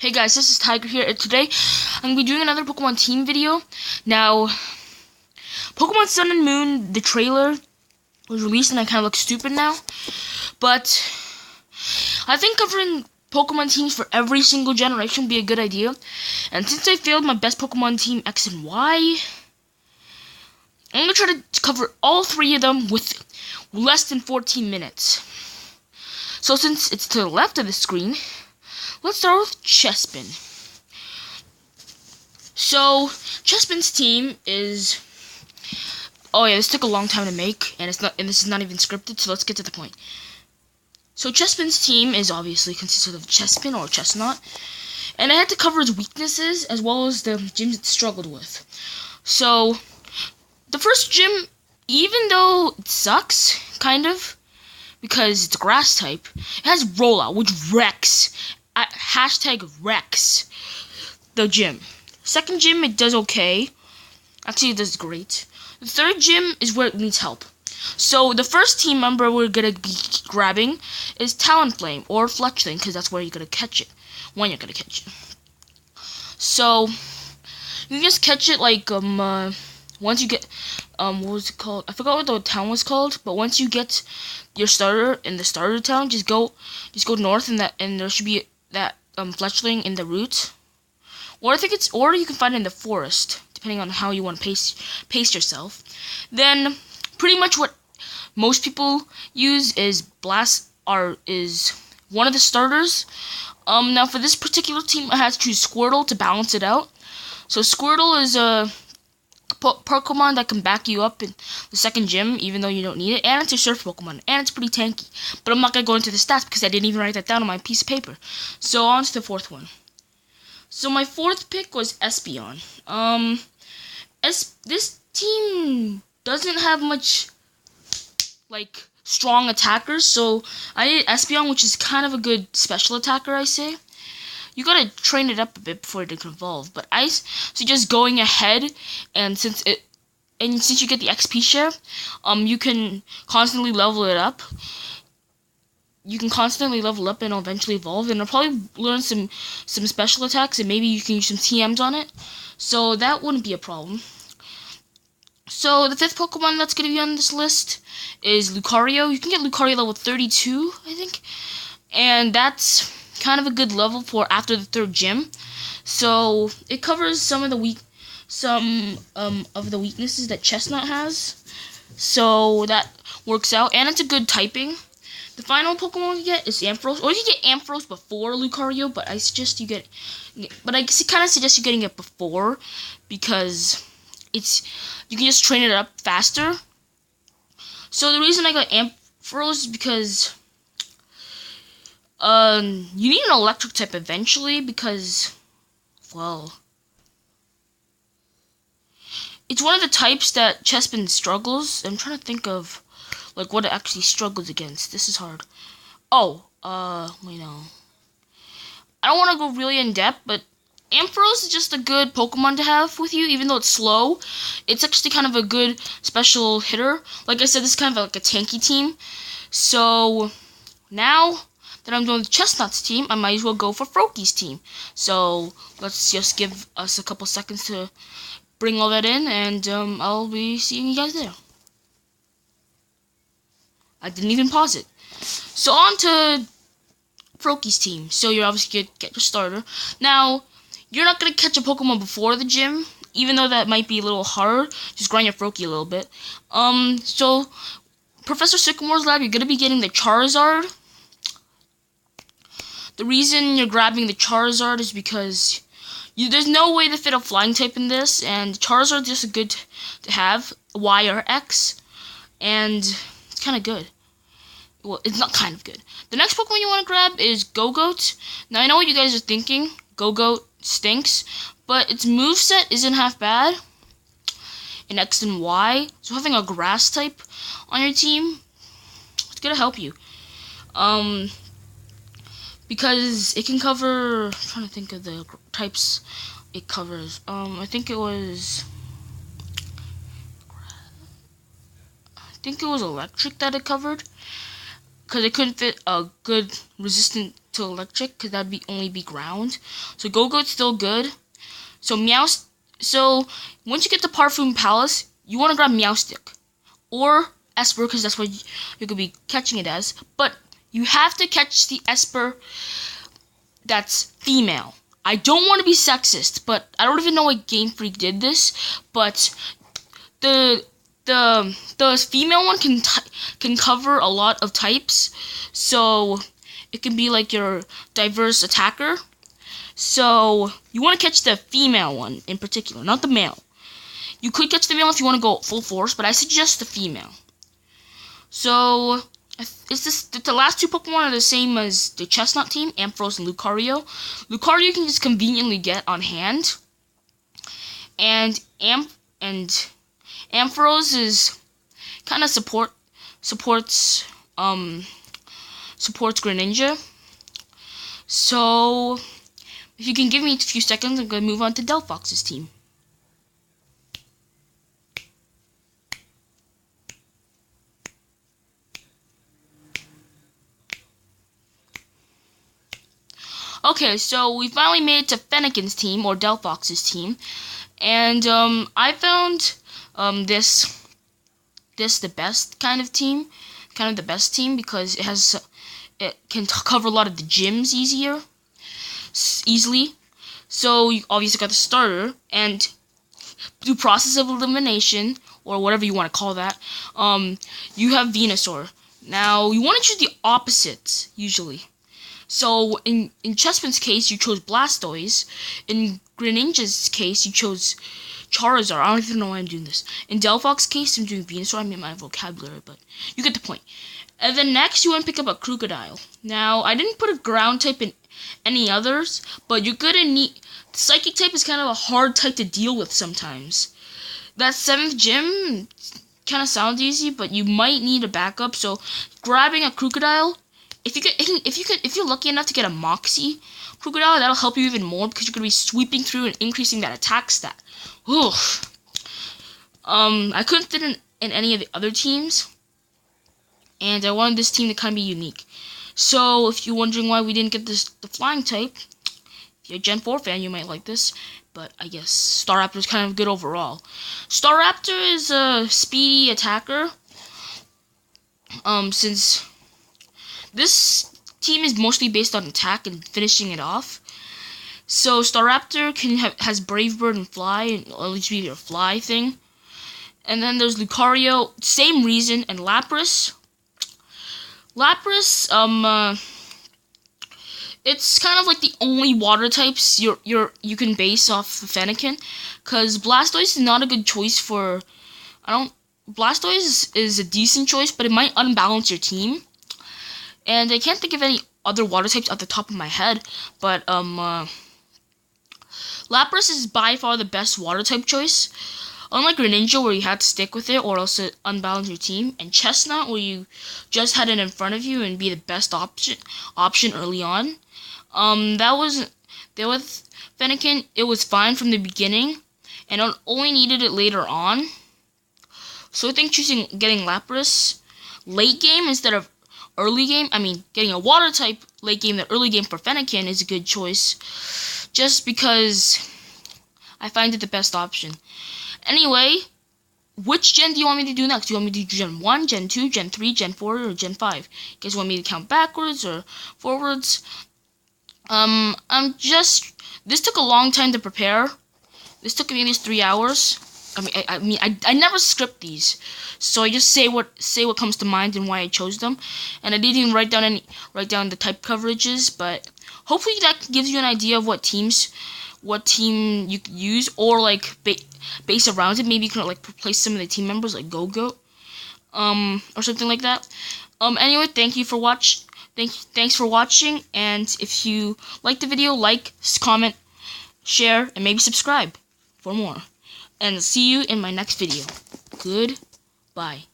Hey guys, this is Tiger here, and today I'm going to be doing another Pokemon team video. Now, Pokemon Sun and Moon, the trailer was released and I kind of look stupid now. But I think covering Pokemon teams for every single generation would be a good idea. And since I failed my best Pokemon team X and Y, I'm going to try to cover all three of them with less than 14 minutes. So since it's to the left of the screen, let's start with Chespin. So, Chespin's team is... Oh yeah, this took a long time to make, and this is not even scripted, so let's get to the point. So Chespin's team is obviously consisted of Chespin or Chestnut, and I had to cover his weaknesses as well as the gyms it struggled with. So, the first gym, even though it sucks, kind of, because it's a grass type, it has Rollout, which wrecks. Hashtag Rex the gym. Second gym, it does okay. Actually, it does great. The third gym is where it needs help. So the first team member we're gonna be grabbing is Talonflame or Fletchling, because that's where you're gonna catch it. When you're gonna catch it. So you can just catch it like once you get what was it called? I forgot what the town was called, but once you get your starter in the starter town, just go north and there should be that Fletchling in the route, or or you can find it in the forest, depending on how you want to pace yourself. Then pretty much what most people use is is one of the starters. Now for this particular team, I had to choose Squirtle to balance it out. So Squirtle is a Pokemon that can back you up in the second gym, even though you don't need it, and it's a surf Pokemon, and it's pretty tanky. But I'm not going to go into the stats because I didn't even write that down on my piece of paper. So on to the fourth one. So my fourth pick was Espeon. This team doesn't have much, like, strong attackers, so I did Espeon, which is kind of a good special attacker, I say. You gotta train it up a bit before it can evolve, but I suggest going ahead, and since you get the XP share, you can constantly level it up. You can constantly level up and it'll eventually evolve, and it'll probably learn some special attacks, and maybe you can use some TMs on it, so that wouldn't be a problem. So the fifth Pokemon that's gonna be on this list is Lucario. You can get Lucario level 32, I think, and that's kind of a good level for after the third gym. So it covers some of the weaknesses that Chestnut has. So that works out, and it's a good typing. The final Pokemon you get is Ampharos, or you can get Ampharos before Lucario, but I suggest you get, but I kind of suggest you getting it before because you can just train it up faster. So the reason I got Ampharos is because you need an electric type eventually because, well, it's one of the types that Chespin struggles. I'm trying to think of, like, what it actually struggles against. This is hard. Oh, wait, no. I don't want to go really in depth, but Ampharos is just a good Pokemon to have with you, even though it's slow. It's actually kind of a good special hitter. Like I said, this is kind of like a tanky team. So, now that I'm doing the Chestnut's team, I might as well go for Froakie's team. So let's just give us a couple seconds to bring all that in, and I'll be seeing you guys there. I didn't even pause it. So on to Froakie's team. So you're obviously gonna get your starter. Now, you're not gonna catch a Pokemon before the gym, even though that might be a little hard. Just grind your Froakie a little bit. So Professor Sycamore's lab, you're gonna be getting the Charizard. The reason you're grabbing the Charizard is because there's no way to fit a flying type in this, and Charizard's just a good to have, Y or X, and it's kind of good. Well, it's not kind of good. The next Pokemon you want to grab is Go-Goat. Now, I know what you guys are thinking. Go-Goat stinks, but its moveset isn't half bad in X and Y, so having a grass type on your team, it's gonna help you. Because it can cover, I'm trying to think of the types it covers. I think it was electric that it covered. because it couldn't fit a good resistant to electric, because that'd only be ground. So Go-Go's still good. So So once you get to Parfum Palace, you want to grab Meowstic or Esper, because that's what you could be catching it as. But you have to catch the Esper that's female. I don't want to be sexist, but I don't even know why Game Freak did this. But the female one can cover a lot of types, so it can be like your diverse attacker. So you want to catch the female one in particular, not the male. You could catch the male if you want to go full force, but I suggest the female. So the last two Pokemon are the same as the Chestnut team, Ampharos and Lucario. Lucario you can just conveniently get on hand, and Ampharos is kind of supports Greninja. So if you can give me a few seconds, I'm gonna move on to Delphox's team. Okay, so we finally made it to Fennekin's team, or Delphox's team, and I found this the best kind of team, the best team, because it can cover a lot of the gyms easily. So you obviously got the starter, and through process of elimination, or whatever you want to call that, you have Venusaur. Now you want to choose the opposites usually. So in Chespin's case, you chose Blastoise. In Greninja's case, you chose Charizard. I don't even know why I'm doing this. In Delphox's case, I'm doing Venusaur. I mean my vocabulary, but you get the point. And then next, you want to pick up a Crocodile. Now, I didn't put a ground type in any others, but you're gonna need... Psychic type is kind of a hard type to deal with sometimes. That 7th gym kind of sounds easy, but you might need a backup. So grabbing a Crocodile, if you're lucky enough to get a Moxie Crocodile, that'll help you even more, because you're gonna be sweeping through and increasing that attack stat. Oof. I couldn't fit in any of the other teams, and I wanted this team to kind of be unique. So if you're wondering why we didn't get the flying type, if you're a Gen 4 fan, you might like this. But I guess Staraptor is kind of good overall. Staraptor is a speedy attacker. Since this team is mostly based on attack and finishing it off, so Staraptor has Brave Bird and Fly, and at least be your Fly thing. And then there's Lucario, same reason, and Lapras. It's kind of like the only water types you can base off of Fennekin, because Blastoise is not a good choice for... Blastoise is a decent choice, but it might unbalance your team. And I can't think of any other water types off the top of my head, but Lapras is by far the best water type choice. Unlike Greninja, where you had to stick with it or else it unbalance your team, and Chestnut, where you just had it in front of you and be the best option early on. There with Fennekin, it was fine from the beginning, and only needed it later on. So I think getting Lapras late game instead of early game, getting a water type late game than early game for Fennekin is a good choice, just because I find it the best option. Anyway, which gen do you want me to do next? Do you want me to do Gen 1, Gen 2, Gen 3, Gen 4, or Gen 5? You guys want me to count backwards or forwards? This took a long time to prepare. This took me at least 3 hours. I never script these, so I just say what comes to mind and why I chose them, and I didn't even write down the type coverages. But hopefully that gives you an idea of what team you could use, or like base around it. Maybe you can like replace some of the team members, like Go-Go, or something like that. Anyway, thanks for watching, and if you like the video, like, comment, share, and maybe subscribe for more. And see you in my next video. Goodbye.